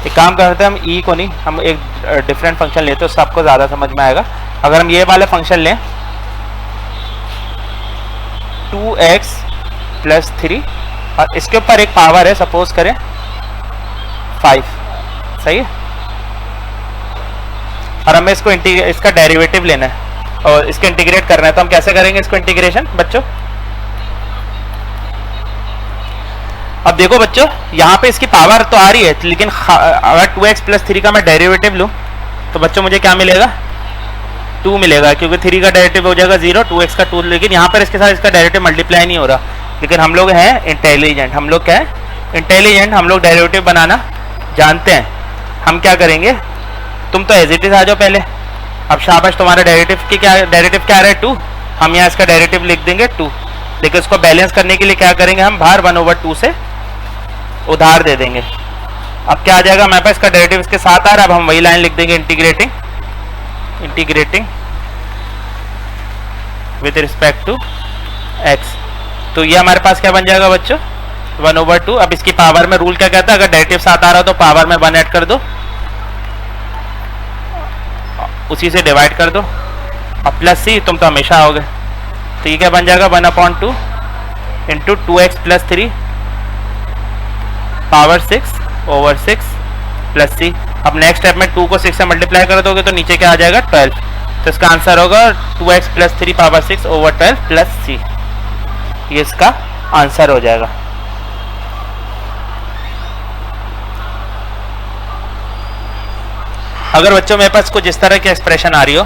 एक काम करते हैं, हम e को नहीं, हम एक डिफरेंट फंक्शन लेते हैं, उससे आपको ज़्यादा समझ में आएगा। अगर हम ये वाले फंक्शन लें 2x + 3 और इसके ऊपर एक पावर है, सपोज करें 5, सही है, और हमें इसको इसका डेरिवेटिव लेना है और इसको इंटीग्रेट करना है। तो हम कैसे करेंगे इसको इंटीग्रेशन बच्चों? अब देखो बच्चों, यहाँ पे इसकी पावर तो आ रही है, लेकिन अगर 2x + 3 का मैं डेरिवेटिव लूँ तो बच्चों मुझे क्या मिलेगा? 2 मिलेगा, क्योंकि 3 का डेरिवेटिव हो जाएगा 0, 2x का 2। लेकिन यहाँ पर इसके साथ इसका डेरिवेटिव मल्टीप्लाई नहीं हो रहा। लेकिन हम लोग हैं इंटेलिजेंट, हम लोग क्या है? इंटेलिजेंट, हम लोग डेरिवेटिव बनाना जानते हैं। हम क्या करेंगे, तुम तो एज इट इज आ जाओ पहले। अब शाबाश, तुम्हारा डेरिवेटिव क्या आ रहा है? 2। हम यहाँ इसका डेरिवेटिव लिख देंगे 2, लेकिन उसको बैलेंस करने के लिए क्या करेंगे, हम बाहर 1/2 से उधार दे देंगे। अब क्या आ जाएगा हमारे पास? इसका डेरिवेटिव इसके साथ आ रहा है। अब हम वही लाइन लिख देंगे, integrating with respect to x। तो ये हमारे पास क्या बन जाएगा बच्चों? 1/2। अब इसकी पावर में रूल क्या कहता है, अगर डेरिवेटिव साथ आ रहा हो तो पावर में 1 ऐड कर दो, उसी से डिवाइड कर दो, और प्लस c, तुम तो हमेशा आओगे। तो ये क्या बन जाएगा? 1/2 into 2x + 3 power 6 over 6 plus c। अब नेक्स्ट स्टेप में 2 को 6 से मल्टीप्लाई कर दोगे तो नीचे क्या आ जाएगा? 12। तो इसका आंसर होगा 2x + 3 power 6 over 12 plus c। ये इसका आंसर हो जाएगा। अगर बच्चों मेरे पास कुछ इस तरह की एक्सप्रेशन आ रही हो,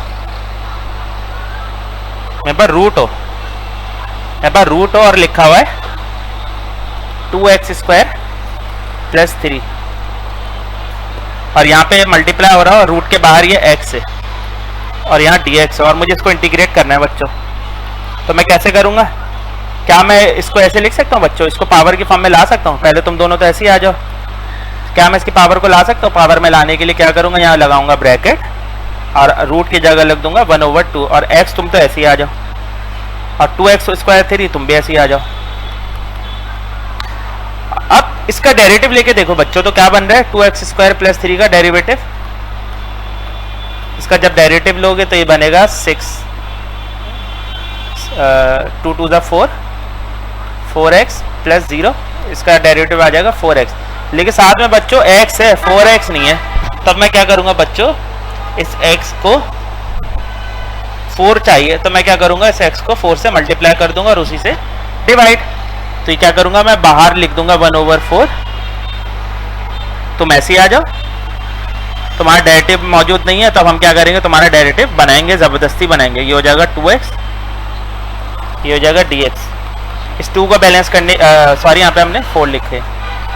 मेरे पास रूट हो और लिखा हुआ है 2x² + 3 और यहाँ पे मल्टीप्लाई हो रहा है और रूट के बाहर ये x है और यहाँ dx है और मुझे इसको इंटीग्रेट करना है बच्चों, तो मैं कैसे करूँगा? क्या मैं इसको ऐसे लिख सकता हूँ बच्चों? इसको पावर की फॉर्म में ला सकता हूँ? पहले तुम दोनों तो ऐसे ही आ जाओ। क्या मैं इसकी पावर को ला सकता हूँ? पावर में लाने के लिए क्या करूँगा? यहाँ लगाऊंगा ब्रैकेट और रूट की जगह लग दूंगा 1/2 और x तुम तो ऐसे ही आ जाओ और 2x² 3 तुम भी ऐसे ही आ जाओ। अब इसका डेरिवेटिव लेके देखो बच्चों, तो क्या बन रहा है? 2x² + 3 का डेरिवेटिव। इसका जब डेरिवेटिव लोगे तो ये बनेगा 6 2 2 4 4x + 0, इसका डेरिवेटिव आ जाएगा 4x। लेकिन साथ में बच्चों x है, 4x नहीं है। तब मैं क्या करूंगा बच्चों? इस x को 4 चाहिए तो मैं क्या करूंगा? इस x को 4 से मल्टीप्लाई कर दूंगा और उसी से डिवाइड। तो ये क्या करूंगा? मैं बाहर लिख दूंगा 1/4। तुम ऐसे ही आ जाओ। तुम्हारा डेरिवेटिव मौजूद नहीं है, तब हम क्या करेंगे? तुम्हारा डेरिवेटिव बनाएंगे, जबरदस्ती बनाएंगे। ये हो जाएगा 2x, ये हो जाएगा dx। इस 2 को बैलेंस करने सॉरी यहाँ पे हमने 4 लिखे,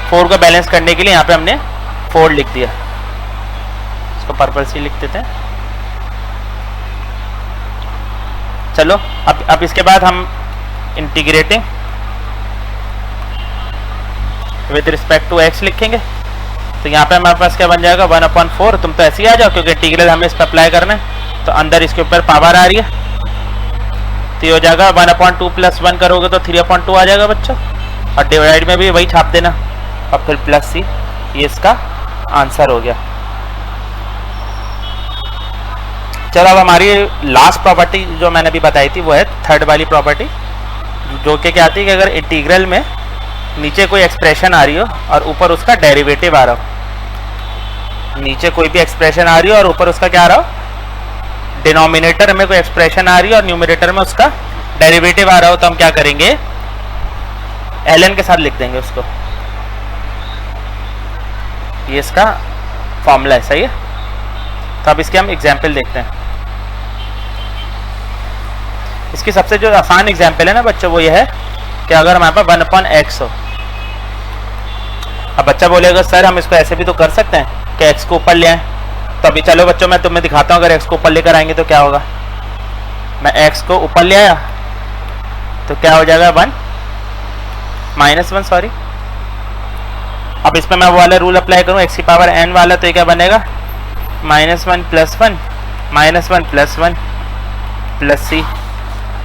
4 को बैलेंस करने के लिए यहाँ पे हमने 4 लिख दिया। इसको पर्पल से लिख देते हैं। चलो अब इसके बाद हम integrating with respect to x लिखेंगे। तो यहाँ पे हमारे पास क्या बन जाएगा? 1/4। तुम तो ऐसे ही आ जाओ क्योंकि इंटीग्रल हमें इस पर अप्लाई करना है, तो अंदर इसके ऊपर पावर आ रही है, तो ये हो जाएगा 1/2 + 1 करोगे तो 3/2 आ जाएगा बच्चों, और डिवाइड में भी वही छाप देना और फिर +c। ये इसका आंसर हो गया। चलो अब हमारी लास्ट प्रॉपर्टी जो मैंने अभी बताई थी वो है थर्ड वाली प्रॉपर्टी, जो कि क्या आती है कि अगर इंटीग्रल में नीचे कोई एक्सप्रेशन आ रही हो और ऊपर उसका डेरिवेटिव आ रहा हो, नीचे कोई भी एक्सप्रेशन आ रही हो और ऊपर उसका क्या आ रहा हो? डिनोमिनेटर में कोई एक्सप्रेशन आ रही है और न्यूमरेटर में उसका डेरिवेटिव आ रहा हो, तो हम क्या करेंगे? ln के साथ लिख देंगे उसको। ये इसका फॉर्मूला है, सही है। तो अब इसके हम एग्जाम्पल देखते हैं। इसकी सबसे जो आसान एग्जाम्पल है ना बच्चों, वो ये है कि अगर हमारे पास 1/x हो। अब बच्चा बोलेगा सर हम इसको ऐसे भी तो कर सकते हैं कि x को ऊपर ले आए। तो अभी चलो बच्चों मैं तुम्हें दिखाता हूँ, अगर x को ऊपर लेकर आएंगे तो क्या होगा। मैं x को ऊपर ले आया तो क्या हो जाएगा? 1 सॉरी। अब इसमें मैं वो वाला रूल अप्लाई करूँ x की पावर n वाला, तो ये क्या बनेगा? -1 + 1 -1 + 1 + c।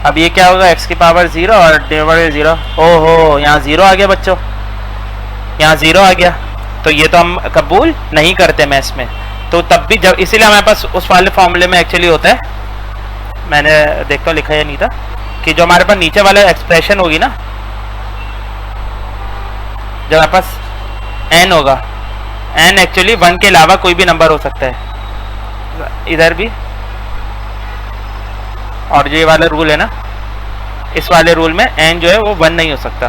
अब ये क्या होगा? x की पावर 0 और डिवाइडेड 0। ओहो, यहाँ 0 आ गया बच्चों, यहाँ 0 आ गया। तो ये तो हम कबूल नहीं करते मैथ्स में। तो तब भी जब, इसीलिए हमारे पास उस वाले फॉर्मूले में एक्चुअली होता है, मैंने देखता हूँ लिखा या नहीं था, कि जो हमारे पास नीचे वाला एक्सप्रेशन होगी ना, जब हमारे पास n होगा, n एक्चुअली 1 के अलावा कोई भी नंबर हो सकता है, इधर भी। और ये वाला रूल है ना, इस वाले रूल में n जो है वो 1 नहीं हो सकता,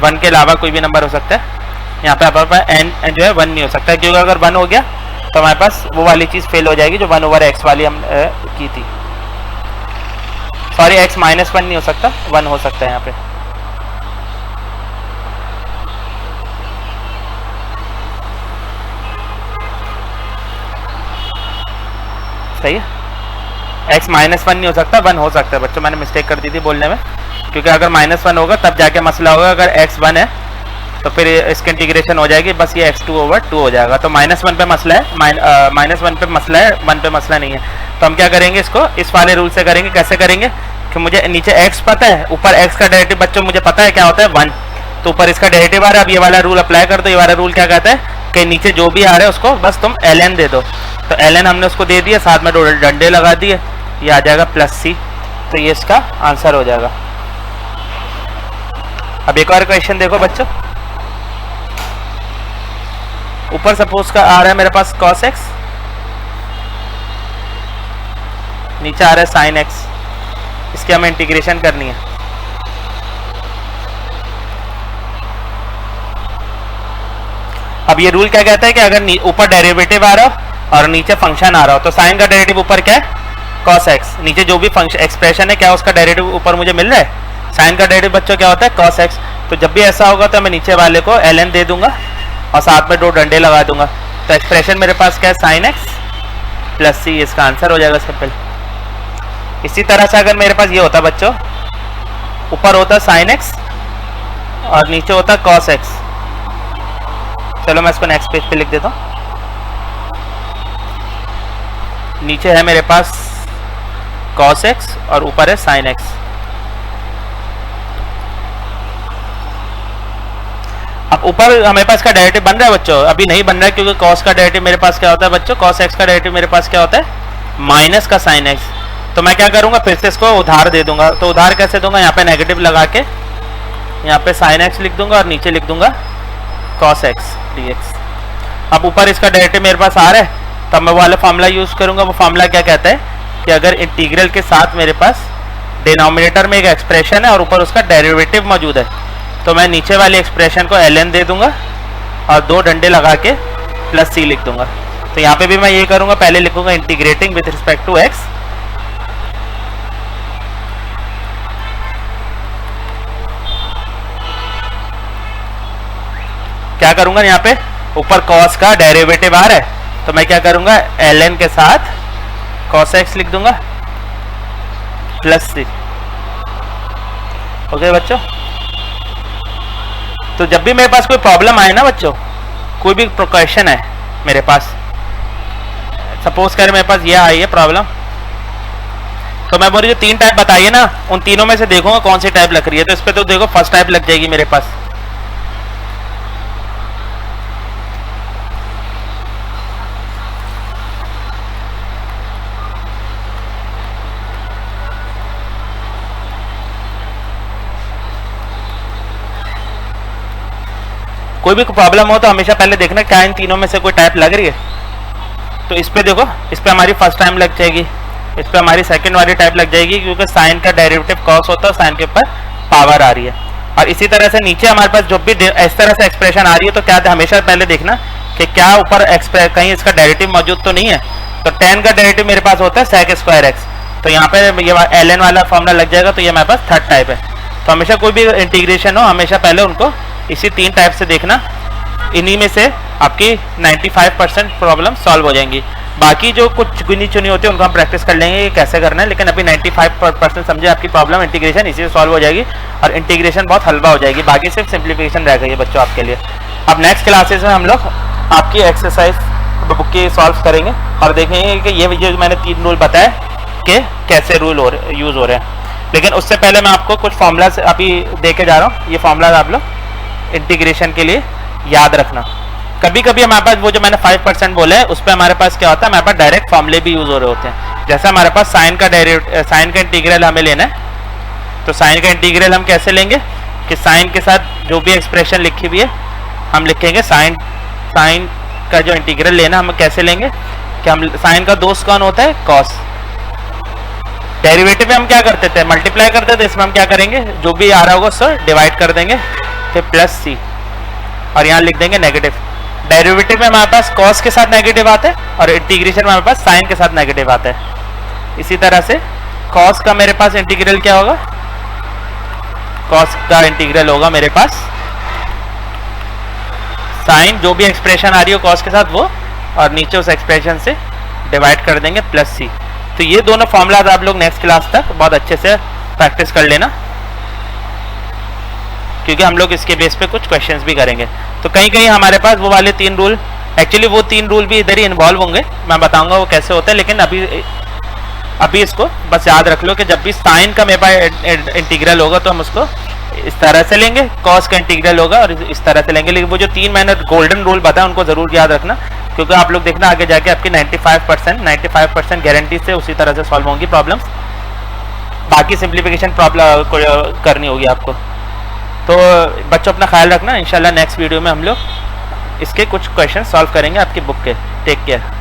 1 के अलावा कोई भी नंबर हो सकता है। यहाँ पे हमारे पास n जो है 1 नहीं हो सकता, क्योंकि अगर 1 हो गया तो हमारे पास वो वाली चीज़ फेल हो जाएगी जो 1/x वाली हम की थी। सॉरी, x -1 नहीं हो सकता, 1 हो सकता है यहाँ पे। सही है, x -1 नहीं हो सकता, 1 हो सकता है बच्चों। मैंने मिस्टेक कर दी थी बोलने में, क्योंकि अगर -1 होगा तब जाके मसला होगा। अगर x 1 है तो फिर इसकी इंटीग्रेशन हो जाएगी, बस ये x2/2 हो जाएगा। तो -1 पे मसला है, -1 पे मसला है, 1 पे मसला नहीं है। तो हम क्या करेंगे? इसको इस वाले रूल से करेंगे। कैसे करेंगे? कि मुझे नीचे x पता है, ऊपर x का डेरिवेटिव बच्चों मुझे पता है क्या होता है? 1। तो ऊपर इसका डेरिवेटिव आ रहा है। अब ये वाला रूल अप्लाई कर दो। ये वाला रूल क्या कहता है कि नीचे जो भी आ रहा है उसको बस तुम ln दे दो। तो ln हमने उसको दे दिया, साथ में डंडे लगा दिए, ये आ जाएगा +c। तो ये इसका आंसर हो जाएगा। अब एक और क्वेश्चन देखो बच्चों, ऊपर सपोज का आ रहा है मेरे पास cos x, नीचे आ रहा है sin x। इसकी हमें इंटीग्रेशन करनी है। अब ये रूल क्या कहता है कि अगर ऊपर डेरिवेटिव आ रहा हो और नीचे फंक्शन आ रहा हो, तो साइन का डेरिवेटिव ऊपर क्या है, cos x। नीचे जो भी फंक्शन एक्सप्रेशन है क्या उसका डेरिवेटिव ऊपर मुझे मिल रहा है। साइन का डेरिवेटिव बच्चों क्या होता है, cos x। तो जब भी ऐसा होगा तो मैं नीचे वाले को ln दे दूंगा और साथ में 2 डंडे लगा दूंगा। तो एक्सप्रेशन मेरे पास क्या है, साइन x प्लस c, इसका आंसर हो जाएगा सिंपल। इसी तरह से अगर मेरे पास ये होता बच्चों, ऊपर होता साइन x और नीचे होता cos x। चलो मैं इसको नेक्स्ट पेज पे लिख देता हूँ। नीचे है मेरे पास cos x और ऊपर है sin x। अब ऊपर हमारे पास का डेरिवेटिव बन रहा है बच्चों, अभी नहीं बन रहा है क्योंकि cos का डेरिवेटिव मेरे पास क्या होता है बच्चों, cos x का डेरिवेटिव मेरे पास क्या होता है, माइनस का sin x। तो मैं क्या करूंगा, फिर से इसको उधार दे दूंगा। तो उधार कैसे दूंगा, यहाँ पे नेगेटिव लगा के यहाँ पे sin x लिख दूंगा और नीचे लिख दूंगा cos x dx। अब ऊपर इसका डेरिवेटिव मेरे पास आ रहा है, तब मैं वो वाला फॉर्मूला यूज करूंगा। वो फॉर्मूला क्या कहता है कि अगर इंटीग्रल के साथ मेरे पास डिनोमिनेटर में एक एक्सप्रेशन है और ऊपर उसका डेरिवेटिव मौजूद है, तो मैं नीचे वाली एक्सप्रेशन को ln दे दूंगा और 2 डंडे लगा के प्लस c लिख दूंगा। तो यहाँ पे भी मैं ये करूंगा, पहले लिखूंगा integrating with respect to x, क्या करूंगा यहाँ पे ऊपर cos का डेरिवेटिव आ रहा है, तो मैं क्या करूंगा ln के साथ cos x लिख दूंगा प्लस c। ओके बच्चों, तो जब भी मेरे पास कोई प्रॉब्लम आए ना बच्चों, कोई भी क्वेश्चन है मेरे पास, सपोज करें मेरे पास ये आई है प्रॉब्लम, तो मैं बोली जो 3 टाइप बताइए ना, उन तीनों में से देखूंगा कौन सी टाइप लग रही है। तो इस पे तो देखो फर्स्ट टाइप लग जाएगी मेरे पास। कोई भी प्रॉब्लम हो तो हमेशा पहले देखना क्या इन तीनों में से कोई टाइप लग रही है। तो इस पे देखो, इस पे हमारी फर्स्ट टाइम लग जाएगी, इस पे हमारी सेकंड वाली टाइप लग जाएगी, क्योंकि साइन का डेरिवेटिव cos होता है, साइन के ऊपर पावर आ रही है। और इसी तरह से नीचे हमारे पास जब भी इस तरह से एक्सप्रेशन आ रही है, तो क्या हमेशा पहले देखना कि क्या ऊपर कहीं इसका डेरिवेटिव मौजूद तो नहीं है। तो tan का डेरिवेटिव मेरे पास होता है sec स्क्वायर x, तो यहाँ पे ये ln वाला फॉर्मूला लग जाएगा। तो ये हमारे पास थर्ड टाइप है। तो हमेशा कोई भी इंटीग्रेशन हो, हमेशा पहले उनको इसी 3 टाइप से देखना, इन्हीं में से आपकी 95% प्रॉब्लम सॉल्व हो जाएंगी। बाकी जो कुछ गिनी चुनी होती है उनको हम प्रैक्टिस कर लेंगे कैसे करना है, लेकिन अभी 95% समझे आपकी प्रॉब्लम इंटीग्रेशन इसी से सॉल्व हो जाएगी और इंटीग्रेशन बहुत हल्का हो जाएगी। बाकी सिर्फ सिंप्लीफिकेशन रह गई है बच्चों आपके लिए। अब नेक्स्ट क्लासेस में हम लोग आपकी एक्सरसाइज बुक की सॉल्व करेंगे और देखेंगे कि ये जो मैंने 3 रूल बताए कि कैसे रूल यूज़ हो रहे हैं। लेकिन उससे पहले मैं आपको कुछ फॉर्मूलाज अभी दे के जा रहा हूँ। ये फॉर्मूलाज आप लोग इंटीग्रेशन के लिए याद रखना। कभी कभी हमारे पास वो जो मैंने 5% बोले है उस पर हमारे पास क्या होता है, हमारे पास डायरेक्ट फॉर्मूले भी यूज हो रहे होते हैं। जैसे हमारे पास साइन का इंटीग्रल हमें लेना है, तो साइन का इंटीग्रल हम कैसे लेंगे कि साइन के साथ जो भी एक्सप्रेशन लिखी हुई है हम लिखेंगे साइन का जो इंटीग्रल लेना हम कैसे लेंगे कि हम साइन का दोस्त कौन होता है, कॉस। डेरिवेटिव में हम क्या करते थे, मल्टीप्लाई करते थे। इसमें हम क्या करेंगे, जो भी आ रहा होगा उससे डिवाइड कर देंगे, फिर प्लस सी और यहाँ लिख देंगे नेगेटिव। डेरिवेटिव में हमारे पास कॉस के साथ नेगेटिव आता है और इंटीग्रेशन में हमारे पास साइन के साथ नेगेटिव आता है। इसी तरह से कॉस का मेरे पास इंटीग्रल क्या होगा, कॉस का इंटीग्रल होगा मेरे पास साइन, जो भी एक्सप्रेशन आ रही हो कॉस के साथ वो, और नीचे उस एक्सप्रेशन से डिवाइड कर देंगे प्लस सी। तो ये दोनों फॉर्मूलाज आप लोग नेक्स्ट क्लास तक बहुत अच्छे से प्रैक्टिस कर लेना, क्योंकि हम लोग इसके बेस पे कुछ क्वेश्चंस भी करेंगे। तो कहीं कहीं हमारे पास वो वाले 3 रूल, एक्चुअली वो 3 रूल भी इधर ही इन्वॉल्व होंगे, मैं बताऊंगा वो कैसे होता है। लेकिन अभी इसको बस याद रख लो कि जब भी साइन का मेरे पास इंटीग्रल होगा तो हम उसको इस तरह से लेंगे, कॉस का इंटीग्रल होगा और इस तरह से लेंगे। लेकिन वो जो 3 मैंने गोल्डन रूल बताया उनको जरूर याद रखना, क्योंकि आप लोग देखना आगे जाके आपकी 95% गारंटी से उसी तरह से सॉल्व होंगी प्रॉब्लम्स। बाकी सिंप्लीफिकेशन प्रॉब्लम करनी होगी आपको। तो बच्चों अपना ख्याल रखना, इंशाल्लाह नेक्स्ट वीडियो में हम लोग इसके कुछ क्वेश्चन सॉल्व करेंगे आपकी बुक के। Take care.